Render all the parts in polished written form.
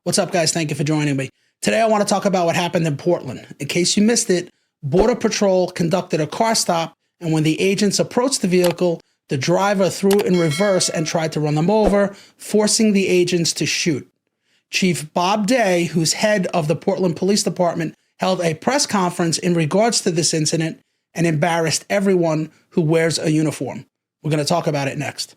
What's up, guys? Thank you for joining me. Today, I want to talk about what happened in Portland. In case you missed it, Border Patrol conducted a car stop, and when the agents approached the vehicle, the driver threw in reverse and tried to run them over, forcing the agents to shoot. Chief Bob Day, who's head of the Portland Police Department, held a press conference in regards to this incident and embarrassed everyone who wears a uniform. We're going to talk about it next.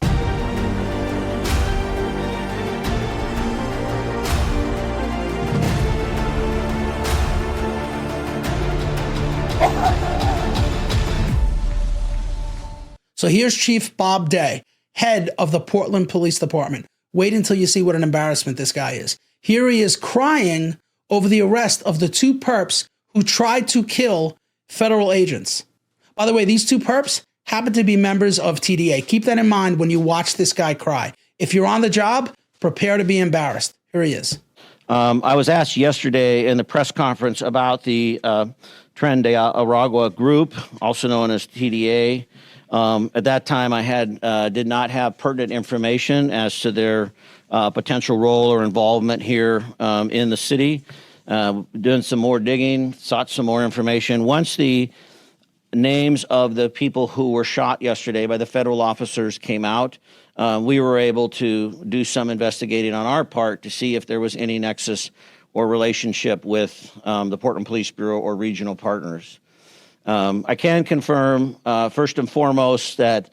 So here's Chief Bob Day, head of the Portland Police Department. Wait until you see what an embarrassment this guy is. Here he is crying over the arrest of the two perps who tried to kill federal agents. By the way, these two perps happen to be members of TDA. Keep that in mind when you watch this guy cry. If you're on the job, prepare to be embarrassed. Here he is. I was asked yesterday in the press conference about the Tren de Aragua group, also known as TDA. At that time, I did not have pertinent information as to their potential role or involvement here in the city. Doing some more digging, sought some more information. Once the names of the people who were shot yesterday by the federal officers came out, we were able to do some investigating on our part to see if there was any nexus or relationship with the Portland Police Bureau or regional partners. I can confirm, first and foremost, that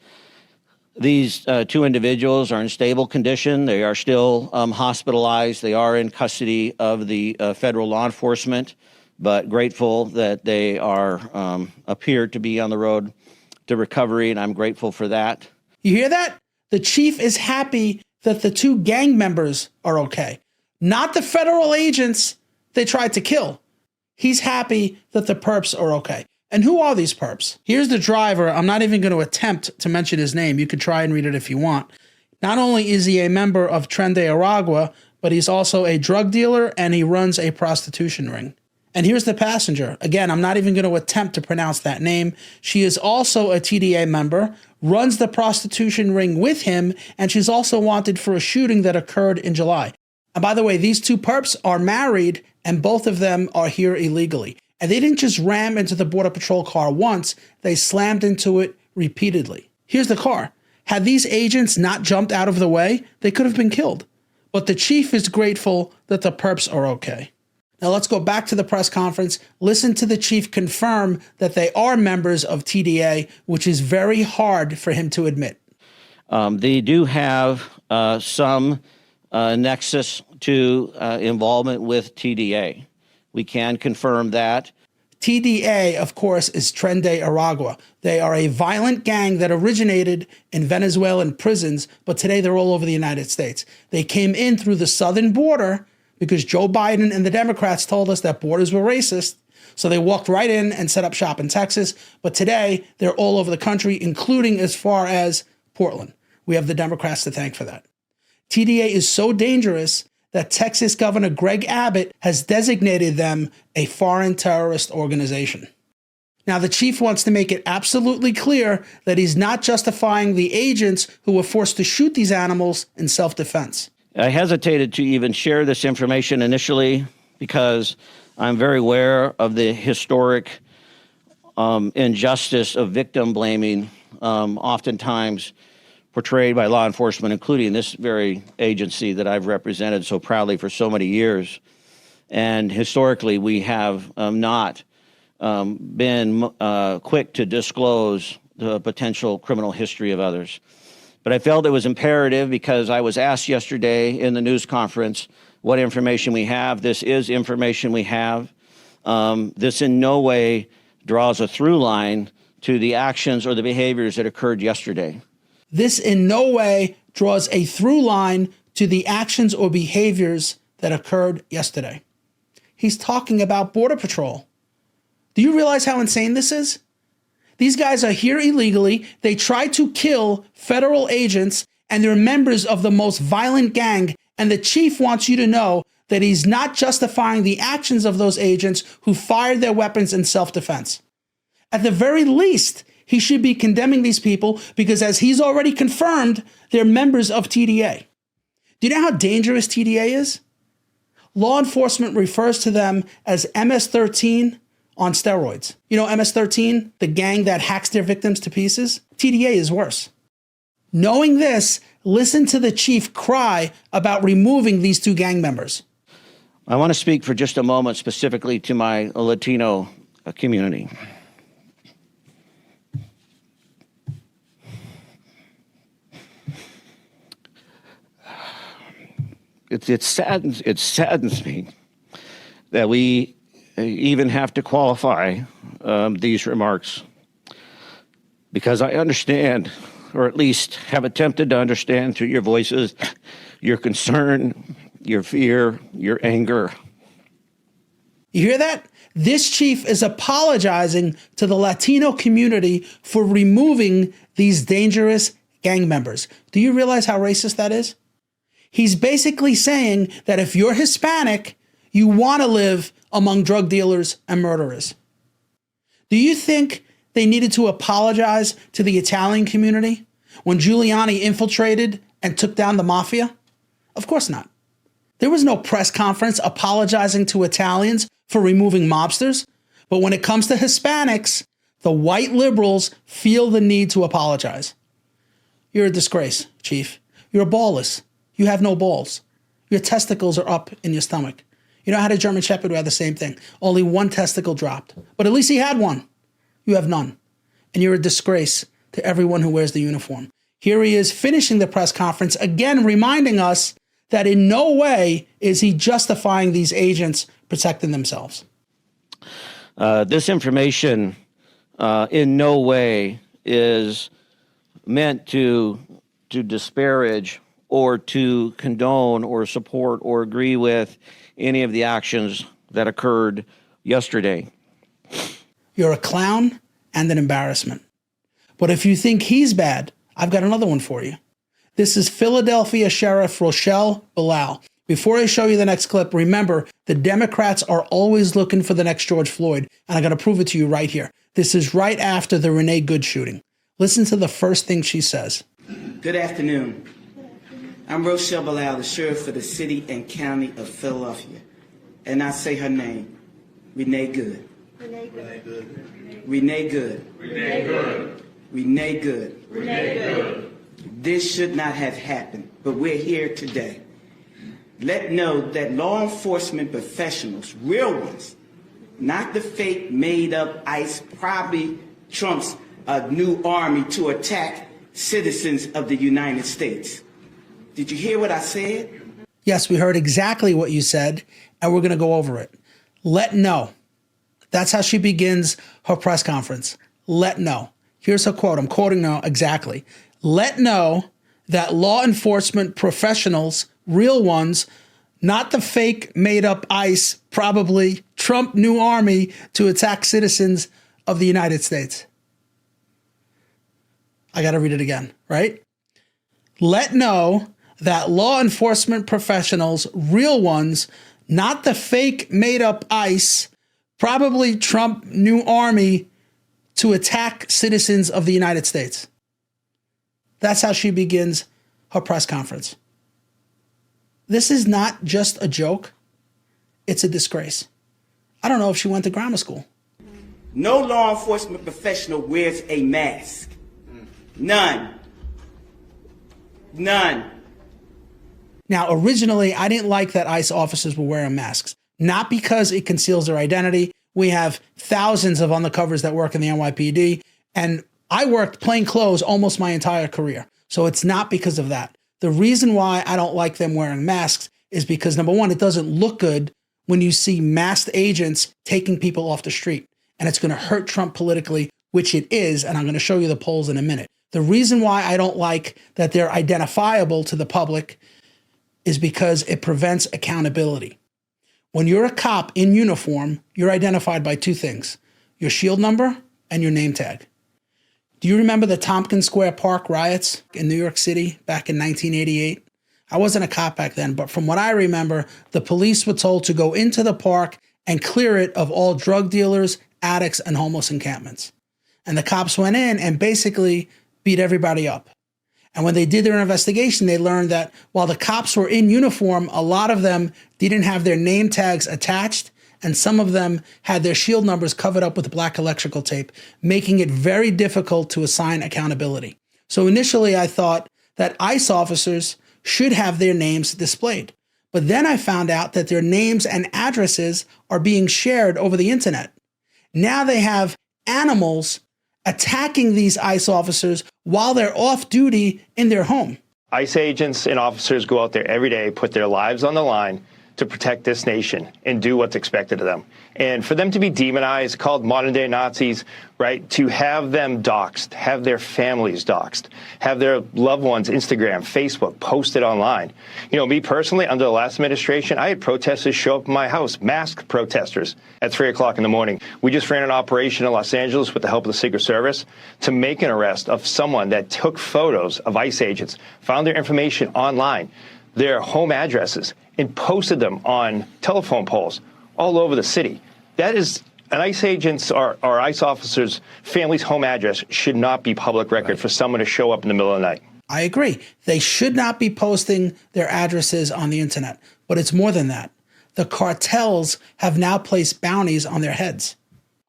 these two individuals are in stable condition. They are still hospitalized. They are in custody of the federal law enforcement, but grateful that they appear to be on the road to recovery, and I'm grateful for that. You hear that? The chief is happy that the two gang members are okay, not the federal agents they tried to kill. He's happy that the perps are okay. And who are these perps? Here's the driver. I'm not even going to attempt to mention his name. You could try and read it if you want. Not only is he a member of Tren de Aragua, but he's also a drug dealer and he runs a prostitution ring. And here's the passenger. Again, I'm not even going to attempt to pronounce that name. She is also a TDA member, runs the prostitution ring with him, and she's also wanted for a shooting that occurred in July. And by the way, these two perps are married and both of them are here illegally. And they didn't just ram into the Border Patrol car once, they slammed into it repeatedly. Here's the car. Had these agents not jumped out of the way, they could have been killed. But the chief is grateful that the perps are okay. Now let's go back to the press conference, listen to the chief confirm that they are members of TDA, which is very hard for him to admit. They do have some nexus to involvement with TDA. We can confirm that. TDA, of course, is Tren de Aragua. They are a violent gang that originated in Venezuelan prisons, but today they're all over the United States. They came in through the southern border because Joe Biden and the Democrats told us that borders were racist. So they walked right in and set up shop in Texas. But today they're all over the country, including as far as Portland. We have the Democrats to thank for that. TDA is so dangerous that Texas Governor Greg Abbott has designated them a foreign terrorist organization. Now, the chief wants to make it absolutely clear that he's not justifying the agents who were forced to shoot these animals in self-defense. I hesitated to even share this information initially because I'm very aware of the historic injustice of victim blaming, oftentimes portrayed by law enforcement, including this very agency that I've represented so proudly for so many years. And historically, we have not been quick to disclose the potential criminal history of others. But I felt it was imperative because I was asked yesterday in the news conference what information we have. This is information we have. This in no way draws a through line to the actions or the behaviors that occurred yesterday. This in no way draws a through line to the actions or behaviors that occurred yesterday. He's talking about Border Patrol. Do you realize how insane this is? These guys are here illegally. They tried to kill federal agents, and they're members of the most violent gang. And the chief wants you to know that he's not justifying the actions of those agents who fired their weapons in self-defense. At the very least, he should be condemning these people because, as he's already confirmed, they're members of TDA. Do you know how dangerous TDA is? law enforcement refers to them as MS-13 on steroids. You know MS-13, the gang that hacks their victims to pieces? TDA is worse. Knowing this, listen to the chief cry about removing these two gang members. I want to speak for just a moment specifically to my Latino community. It saddens me that we even have to qualify these remarks, because I understand, or at least have attempted to understand through your voices, your concern, your fear, your anger. You hear that? This chief is apologizing to the Latino community for removing these dangerous gang members. Do you realize how racist that is? He's basically saying that if you're Hispanic, you want to live among drug dealers and murderers. Do you think they needed to apologize to the Italian community when Giuliani infiltrated and took down the mafia? Of course not. There was no press conference apologizing to Italians for removing mobsters. But when it comes to Hispanics, the white liberals feel the need to apologize. You're a disgrace, Chief. You're ballless. You have no balls. Your testicles are up in your stomach. You know, I had a German Shepherd who had the same thing. Only one testicle dropped. But at least he had one. You have none. And you're a disgrace to everyone who wears the uniform. Here he is finishing the press conference, again reminding us that in no way is he justifying these agents protecting themselves. This information in no way is meant to disparage or to condone or support or agree with any of the actions that occurred yesterday. You're a clown and an embarrassment. But if you think he's bad, I've got another one for you. This is Philadelphia Sheriff Rochelle Bilal. Before I show you the next clip, remember, the Democrats are always looking for the next George Floyd, and I'm going to prove it to you right here. This is right after the Renee Good shooting. Listen to the first thing she says. Good afternoon. I'm Rochelle Bilal, the sheriff for the city and county of Philadelphia. And I say her name, Renee Good. Renee Good. Renee Good. Renee Good. Renee Good. Renee Good. This should not have happened, but we're here today. Let know that law enforcement professionals, real ones, not the fake made-up ICE, probably Trump's new army to attack citizens of the United States. Did you hear what I said? Yes, we heard exactly what you said, and we're going to go over it. Let know. That's how she begins her press conference. Let know. Here's her quote. I'm quoting now exactly. Let know that law enforcement professionals, real ones, not the fake made-up ICE, probably Trump new army to attack citizens of the United States. I got to read it again, right? Let know that law enforcement professionals, real ones, not the fake made-up ICE, probably Trump new army to attack citizens of the United States. That's how she begins her press conference. This is not just a joke. It's a disgrace. I don't know if she went to grammar school. No law enforcement professional wears a mask. None. None. Now, originally, I didn't like that ICE officers were wearing masks, not because it conceals their identity. We have thousands of undercovers that work in the NYPD, and I worked plain clothes almost my entire career. So it's not because of that. The reason why I don't like them wearing masks is because, number one, it doesn't look good when you see masked agents taking people off the street. And it's going to hurt Trump politically, which it is. And I'm going to show you the polls in a minute. The reason why I don't like that they're identifiable to the public is because it prevents accountability. When you're a cop in uniform, you're identified by two things: your shield number and your name tag. Do you remember the Tompkins Square Park riots in New York City back in 1988? I wasn't a cop back then, but from what I remember, the police were told to go into the park and clear it of all drug dealers, addicts, and homeless encampments. And the cops went in and basically beat everybody up. And when they did their investigation, they learned that while the cops were in uniform, a lot of them didn't have their name tags attached, and some of them had their shield numbers covered up with black electrical tape, making it very difficult to assign accountability. So initially I thought that ICE officers should have their names displayed. But then I found out that their names and addresses are being shared over the internet. Now they have animals attacking these ICE officers while they're off duty in their home. ICE agents and officers go out there every day, put their lives on the line to protect this nation and do what's expected of them. And for them to be demonized, called modern-day Nazis, right, to have them doxxed, have their families doxxed, have their loved ones, Instagram, Facebook, posted online. You know, me personally, under the last administration, I had protesters show up in my house, masked protesters, at 3 o'clock in the morning. We just ran an operation in Los Angeles with the help of the Secret Service to make an arrest of someone that took photos of ICE agents, found their information online, their home addresses, and posted them on telephone poles all over the city. That is, an ICE agent's or ICE officer's family's home address should not be public record for someone to show up in the middle of the night. I agree. They should not be posting their addresses on the internet. But it's more than that. The cartels have now placed bounties on their heads.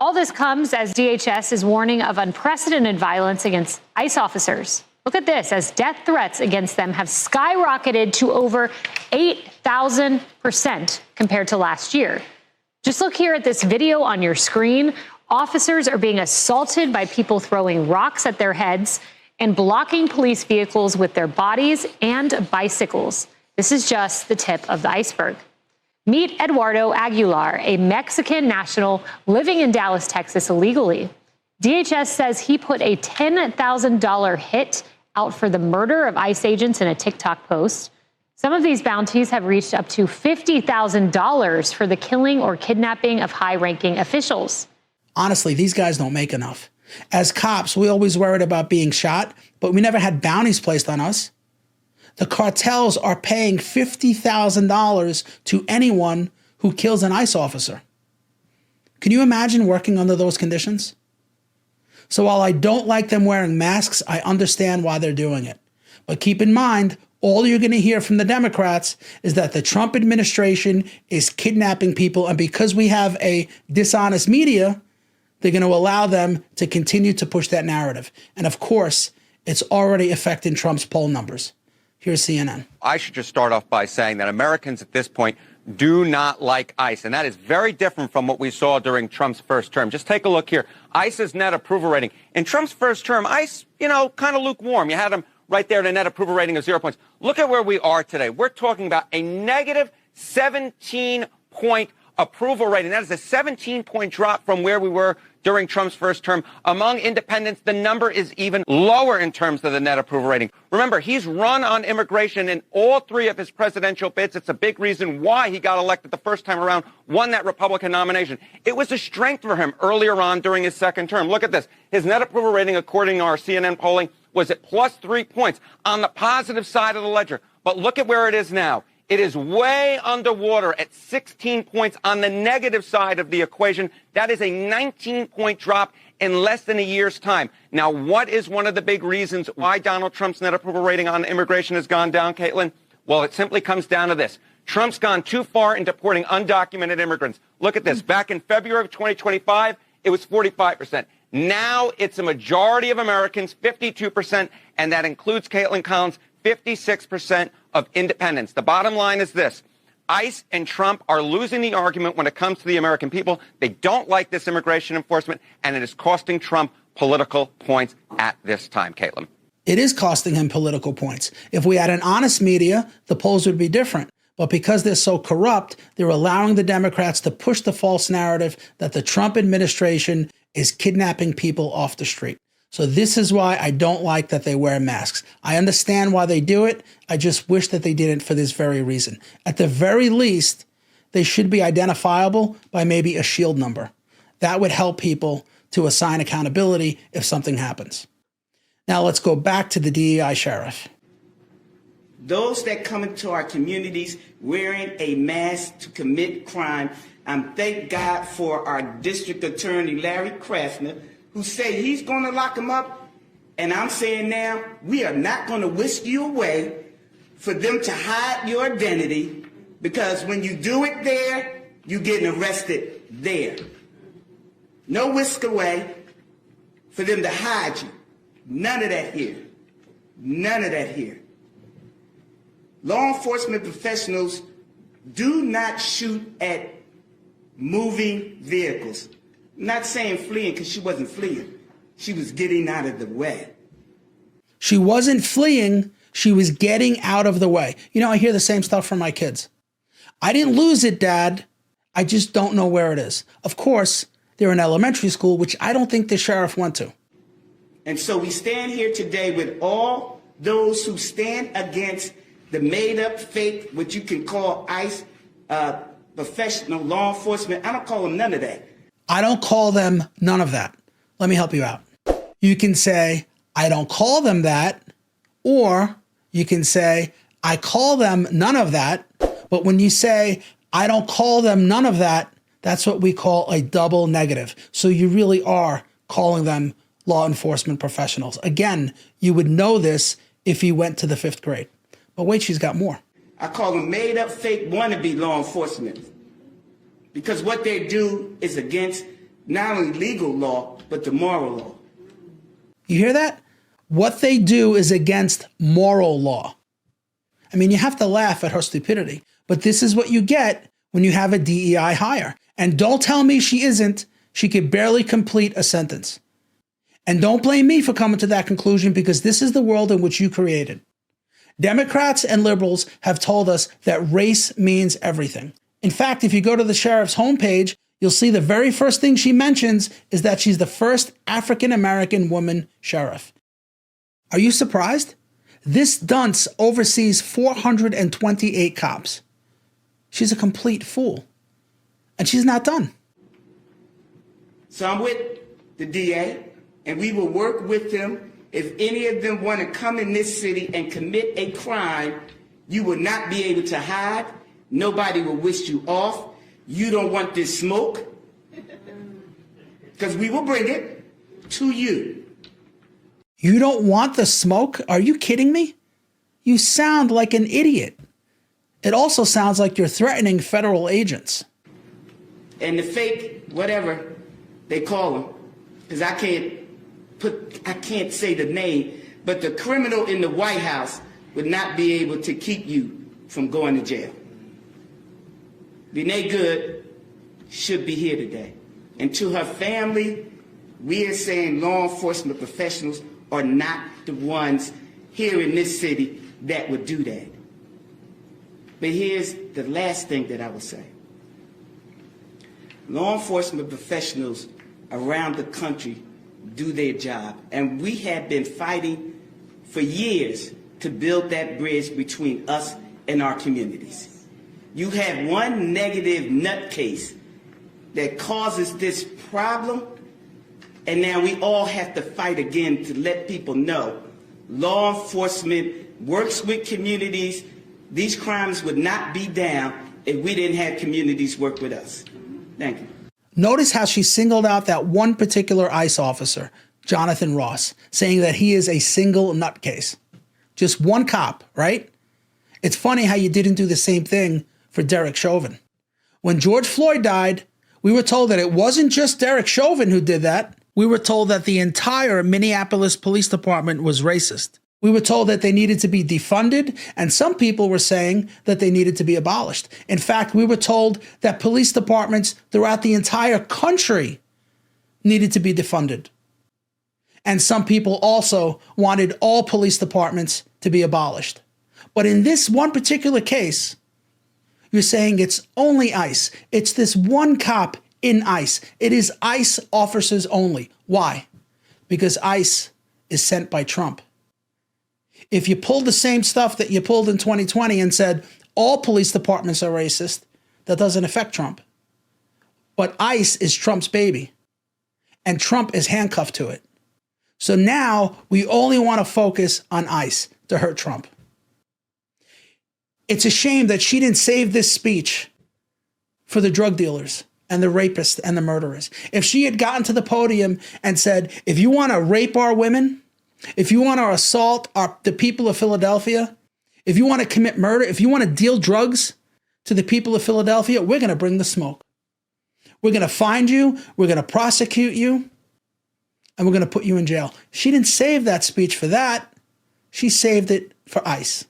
All this comes as DHS is warning of unprecedented violence against ICE officers. Look at this, as death threats against them have skyrocketed to over 8,000% compared to last year. Just look here at this video on your screen. Officers are being assaulted by people throwing rocks at their heads and blocking police vehicles with their bodies and bicycles. This is just the tip of the iceberg. Meet Eduardo Aguilar, a Mexican national living in Dallas, Texas illegally. DHS says he put a $10,000 hit out for the murder of ICE agents in a TikTok post. Some of these bounties have reached up to $50,000 for the killing or kidnapping of high-ranking officials. Honestly, these guys don't make enough. As cops, we always worried about being shot, but we never had bounties placed on us. The cartels are paying $50,000 to anyone who kills an ICE officer. Can you imagine working under those conditions? So while I don't like them wearing masks, I understand why they're doing it. But keep in mind, all you're going to hear from the Democrats is that the Trump administration is kidnapping people. And because we have a dishonest media, they're going to allow them to continue to push that narrative. And of course, it's already affecting Trump's poll numbers. Here's CNN. I should just start off by saying that Americans at this point do not like ICE. And that is very different from what we saw during Trump's first term. Just take a look here. ICE's net approval rating. In Trump's first term, ICE, kind of lukewarm. You had him right there at a net approval rating of 0 points. Look at where we are today. We're talking about a negative 17-point approval rating. That is a 17-point drop from where we were during Trump's first term. Among independents, the number is even lower in terms of the net approval rating. Remember, he's run on immigration in all three of his presidential bids. It's a big reason why he got elected the first time around, won that Republican nomination. It was a strength for him earlier on during his second term. Look at this. His net approval rating, according to our CNN polling, was at plus 3 points on the positive side of the ledger. But look at where it is now. It is way underwater at 16 points on the negative side of the equation. That is a 19-point drop in less than a year's time. Now, what is one of the big reasons why Donald Trump's net approval rating on immigration has gone down, Caitlin? Well, it simply comes down to this. Trump's gone too far in deporting undocumented immigrants. Look at this. Back in February of 2025, it was 45%. Now it's a majority of Americans, 52%, and that includes Caitlin Collins, 56% of independents. The bottom line is this. ICE and Trump are losing the argument when it comes to the American people. They don't like this immigration enforcement, and it is costing Trump political points at this time, Caitlin. It is costing him political points. If we had an honest media, the polls would be different. But because they're so corrupt, they're allowing the Democrats to push the false narrative that the Trump administration is kidnapping people off the street. So this is why I don't like that they wear masks. I understand why they do it. I just wish that they didn't for this very reason. At the very least, they should be identifiable by maybe a shield number. That would help people to assign accountability if something happens. Now let's go back to the DEI sheriff. Those that come into our communities wearing a mask to commit crime, thank God for our district attorney, Larry Krasner, who said he's going to lock them up And I'm saying now, we are not going to whisk you away for them to hide your identity, because when you do it there, you're getting arrested there. No whisk away for them to hide you. None of that here. None of that here. Law enforcement professionals do not shoot at moving vehicles. I'm not saying fleeing, because she wasn't fleeing. She was getting out of the way. She wasn't fleeing. She was getting out of the way. You know, I hear the same stuff from my kids. I didn't lose it, Dad. I just don't know where it is. Of course, they're in elementary school, which I don't think the sheriff went to. And so we stand here today with all those who stand against the made-up, fake, what you can call ICE, professional law enforcement. I don't call them none of that. I don't call them none of that. Let me help you out. You can say, I don't call them that, or you can say, I call them none of that. But when you say, I don't call them none of that, that's what we call a double negative. So you really are calling them law enforcement professionals. Again, you would know this if you went to the 5th grade. But wait, she's got more. I call them made-up, fake, wannabe law enforcement, because what they do is against not only legal law, but the moral law. You hear that? What they do is against moral law. I mean, you have to laugh at her stupidity, but this is what you get when you have a DEI hire. And don't tell me she isn't. She could barely complete a sentence. And don't blame me for coming to that conclusion, because this is the world in which you created. Democrats and liberals have told us that race means everything. In fact, if you go to the sheriff's homepage, you'll see the very first thing she mentions is that she's the first African-American woman sheriff. Are you surprised? This dunce oversees 428 cops. She's a complete fool. And she's not done. So I'm with the DA, and we will work with them. If any of them want to come in this city and commit a crime, you will not be able to hide. Nobody will wish you off. You don't want this smoke, because we will bring it to you. You don't want the smoke? Are you kidding me? You sound like an idiot. It also sounds like you're threatening federal agents. And the fake, whatever they call them, because I can't say the name, but the criminal in the White House would not be able to keep you from going to jail. Renee Good should be here today. And to her family, we are saying law enforcement professionals are not the ones here in this city that would do that. But here's the last thing that I will say. Law enforcement professionals around the country do their job. And we have been fighting for years to build that bridge between us and our communities. You have one negative nutcase that causes this problem, and now we all have to fight again to let people know law enforcement works with communities. These crimes would not be down if we didn't have communities work with us. Thank you. Notice how she singled out that one particular ICE officer, Jonathan Ross, saying that he is a single nutcase. Just one cop, right? It's funny how you didn't do the same thing for Derek Chauvin. When George Floyd died, we were told that it wasn't just Derek Chauvin who did that. We were told that the entire Minneapolis Police Department was racist. We were told that they needed to be defunded, and some people were saying that they needed to be abolished. In fact, we were told that police departments throughout the entire country needed to be defunded. And some people also wanted all police departments to be abolished. But in this one particular case, you're saying it's only ICE. It's this one cop in ICE. It is ICE officers only. Why? Because ICE is sent by Trump. If you pulled the same stuff that you pulled in 2020 and said all police departments are racist, that doesn't affect Trump. But ICE is Trump's baby, and Trump is handcuffed to it. So now we only want to focus on ICE to hurt Trump. It's a shame that she didn't save this speech for the drug dealers and the rapists and the murderers. If she had gotten to the podium and said, if you want to rape our women, If you want to assault the people of Philadelphia, if you want to commit murder, if you want to deal drugs to the people of Philadelphia, we're going to bring the smoke. We're going to find you, we're going to prosecute you, and we're going to put you in jail. She didn't save that speech for that. She saved it for ICE.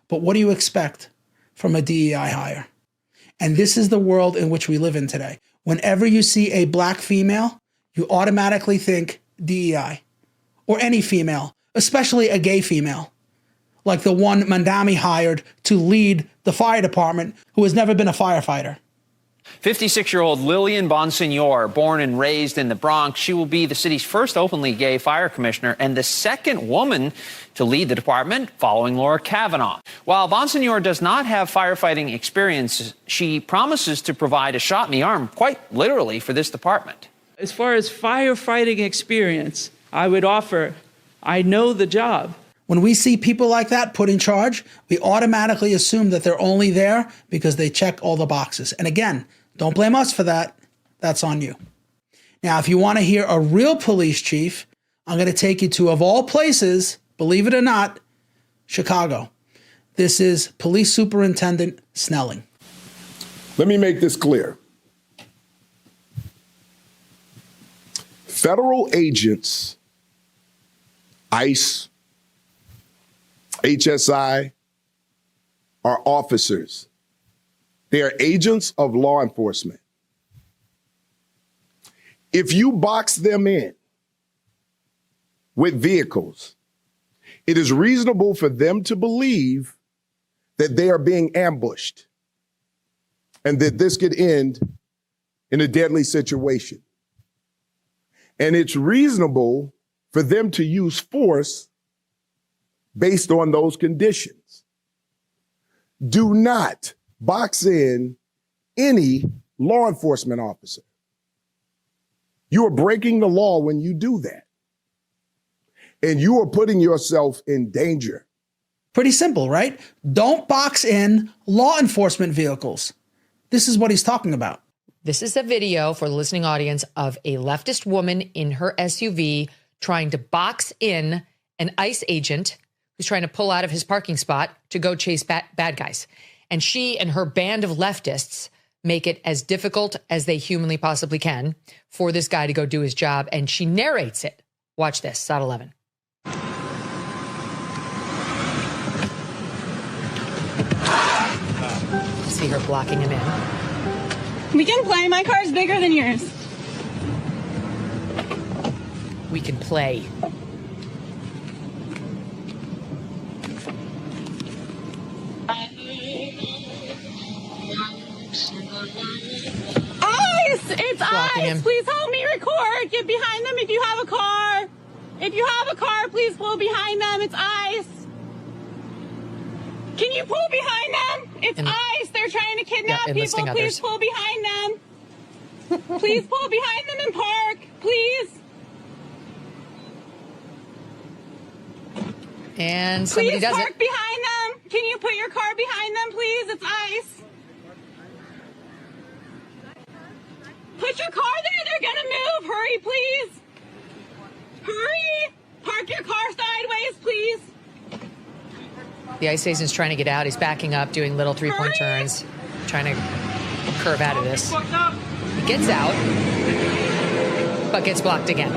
But what do you expect from a DEI hire? And this is the world in which we live in today. Whenever you see a black female, you automatically think DEI. Or any female, especially a gay female, like the one Mandami hired to lead the fire department, who has never been a firefighter. 56-year-old Lillian Bonsignor, born and raised in the Bronx. She will be the city's first openly gay fire commissioner and the second woman to lead the department following Laura Kavanaugh. While Bonsignor does not have firefighting experience, she promises to provide a shot in the arm, quite literally, for this department. As far as firefighting experience, I would offer, I know the job. When we see people like that put in charge, we automatically assume that they're only there because they check all the boxes. And again, don't blame us for that. That's on you. Now, if you want to hear a real police chief, I'm going to take you to, of all places, believe it or not, Chicago. This is Police Superintendent Snelling. Let me make this clear. Federal agents, ICE, HSI, are officers. They are agents of law enforcement. If you box them in with vehicles, it is reasonable for them to believe that they are being ambushed and that this could end in a deadly situation. And it's reasonable for them to use force based on those conditions. Do not box in any law enforcement officer. You are breaking the law when you do that. And you are putting yourself in danger. Pretty simple, right? Don't box in law enforcement vehicles. This is what he's talking about. This is a video for the listening audience of a leftist woman in her SUV trying to box in an ICE agent who's trying to pull out of his parking spot to go chase bad guys. And she and her band of leftists make it as difficult as they humanly possibly can for this guy to go do his job. And she narrates it. Watch this, SOT 11. See her blocking him in. We can play. My car's bigger than yours. We can play. ICE! It's ICE! Him. Please help me record. Get behind them if you have a car. If you have a car, please pull behind them. It's ICE. Can you pull behind them? It's ICE. They're trying to kidnap people. Please pull behind them. Please pull behind them and park. Please. And somebody does it. Please park behind them. Can you put your car behind them, please? It's ICE. Put your car there. They're going to move. Hurry, please. Hurry. Park your car sideways, please. The ICE agent's trying to get out. He's backing up, doing little three-point turns, trying to curve out of this. He gets out, but gets blocked again.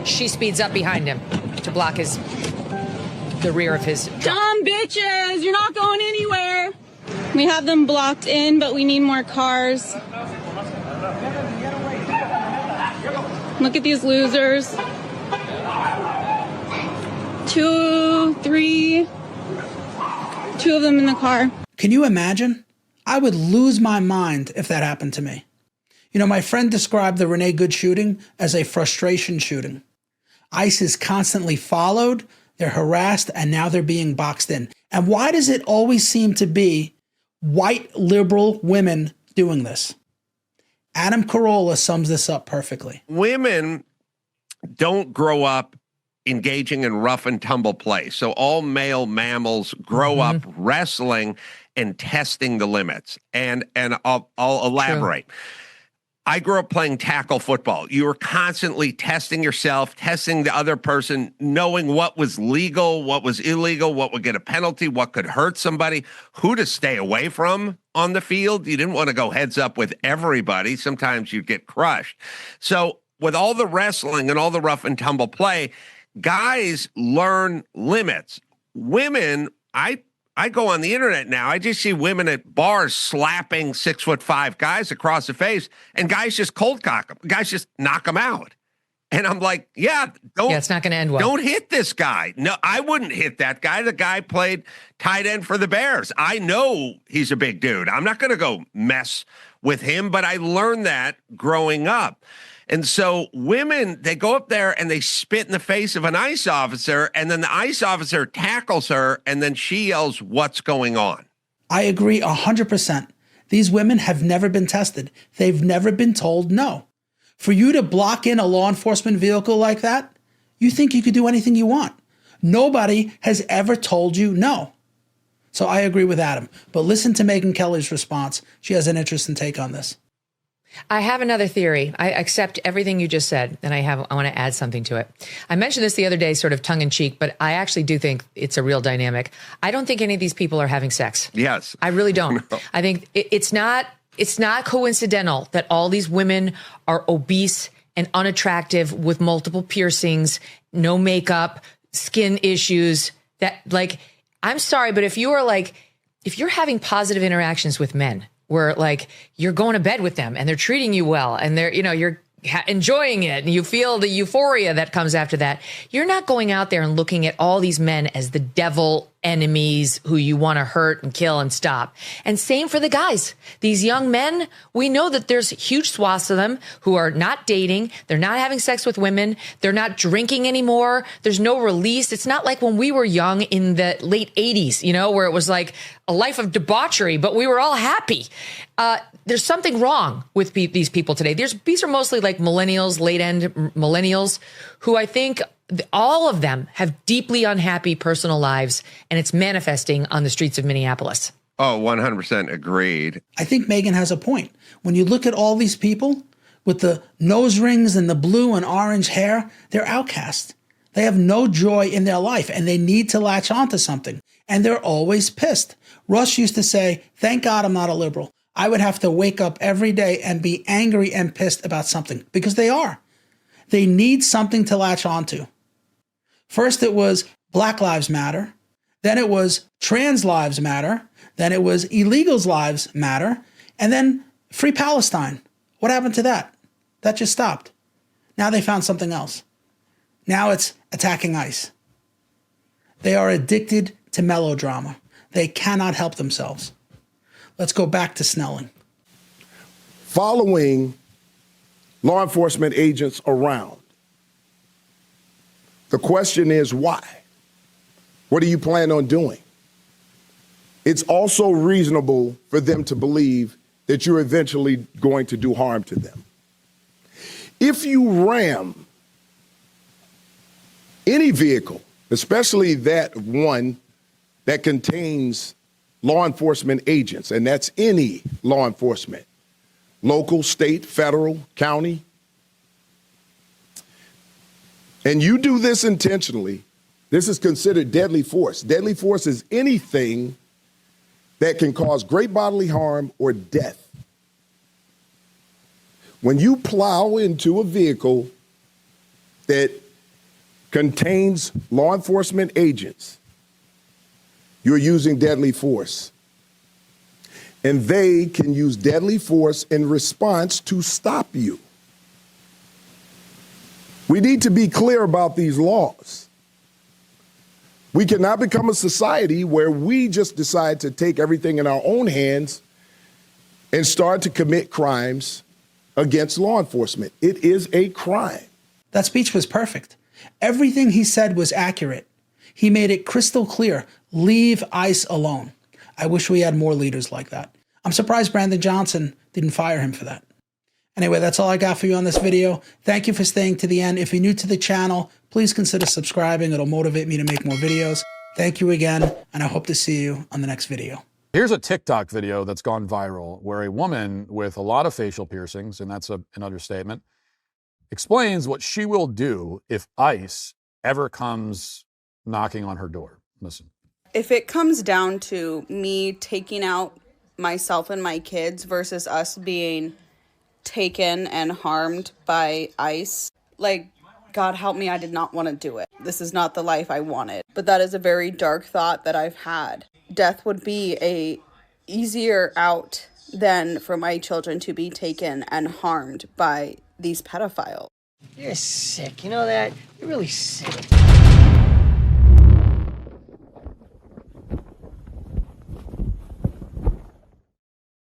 She speeds up behind him to block the rear of his truck. Dumb bitches, you're not going anywhere. We have them blocked in, but we need more cars. Look at these losers. 2, 3, 2 of them in the car. Can you imagine? I would lose my mind if that happened to me. You know, my friend described the Renee Good shooting as a frustration shooting. ICE is constantly followed, they're harassed, and now they're being boxed in. And why does it always seem to be white liberal women doing this? Adam Carolla sums this up perfectly. Women don't grow up engaging in rough and tumble play. So all male mammals grow up wrestling and testing the limits. And I'll elaborate. I grew up playing tackle football. You were constantly testing yourself, testing the other person, knowing what was legal, what was illegal, what would get a penalty, what could hurt somebody, who to stay away from on the field. You didn't want to go heads up with everybody. Sometimes you'd get crushed. So with all the wrestling and all the rough and tumble play, guys learn limits. Women, I go on the internet now. I just see women at bars slapping 6'5" guys across the face, and guys just cold cock them. Guys just knock them out. And I'm like, it's not going to end well. Don't hit this guy. No, I wouldn't hit that guy. The guy played tight end for the Bears. I know he's a big dude. I'm not going to go mess with him, but I learned that growing up. And so women, they go up there and they spit in the face of an ICE officer, and then the ICE officer tackles her, and then she yells, "What's going on?" I agree 100%. These women have never been tested. They've never been told no. For you to block in a law enforcement vehicle like that, you think you could do anything you want. Nobody has ever told you no. So I agree with Adam. But listen to Megyn Kelly's response. She has an interesting take on this. I have another theory. I accept everything you just said, and I want to add something to it. I mentioned this the other day, sort of tongue in cheek, but I actually do think it's a real dynamic. I don't think any of these people are having sex. Yes. I really don't. No. I think it's not coincidental that all these women are obese and unattractive with multiple piercings, no makeup, skin issues. That, like, I'm sorry, but if you're having positive interactions with men, where like you're going to bed with them and they're treating you well and you're enjoying it and you feel the euphoria that comes after that, you're not going out there and looking at all these men as the devil enemies who you want to hurt and kill and stop. And same for the guys. These young men, we know that there's huge swaths of them who are not dating. They're not having sex with women. They're not drinking anymore. There's no release. It's not like when we were young in the late 80s, where it was like a life of debauchery, but we were all happy. There's something wrong with these people today. These are mostly like millennials, late-end millennials, who I think all of them have deeply unhappy personal lives, and it's manifesting on the streets of Minneapolis. Oh, 100% agreed. I think Megyn has a point. When you look at all these people with the nose rings and the blue and orange hair, they're outcasts. They have no joy in their life, and they need to latch onto something, and they're always pissed. Rush used to say, "Thank God I'm not a liberal. I would have to wake up every day and be angry and pissed about something," because they are. They need something to latch onto. First, it was Black Lives Matter. Then it was Trans Lives Matter. Then it was Illegals Lives Matter. And then Free Palestine. What happened to that? That just stopped. Now they found something else. Now it's attacking ICE. They are addicted to melodrama. They cannot help themselves. Let's go back to Snelling. Following law enforcement agents around. The question is why? What do you plan on doing? It's also reasonable for them to believe that you're eventually going to do harm to them. If you ram any vehicle, especially that one that contains law enforcement agents, and that's any law enforcement, local, state, federal, county, and you do this intentionally, this is considered deadly force. Deadly force is anything that can cause great bodily harm or death. When you plow into a vehicle that contains law enforcement agents, you're using deadly force. And they can use deadly force in response to stop you. We need to be clear about these laws. We cannot become a society where we just decide to take everything in our own hands and start to commit crimes against law enforcement. It is a crime. That speech was perfect. Everything he said was accurate. He made it crystal clear. Leave ICE alone. I wish we had more leaders like that. I'm surprised Brandon Johnson didn't fire him for that. Anyway, that's all I got for you on this video. Thank you for staying to the end. If you're new to the channel, please consider subscribing. It'll motivate me to make more videos. Thank you again, and I hope to see you on the next video. Here's a TikTok video that's gone viral where a woman with a lot of facial piercings, and that's an understatement, explains what she will do if ICE ever comes knocking on her door. Listen. If it comes down to me taking out myself and my kids versus us being taken and harmed by ICE, like, God help me, I did not want to do it. This is not the life I wanted. But that is a very dark thought that I've had. Death would be a easier out than for my children to be taken and harmed by these pedophiles. You're sick. You know that? You're really sick.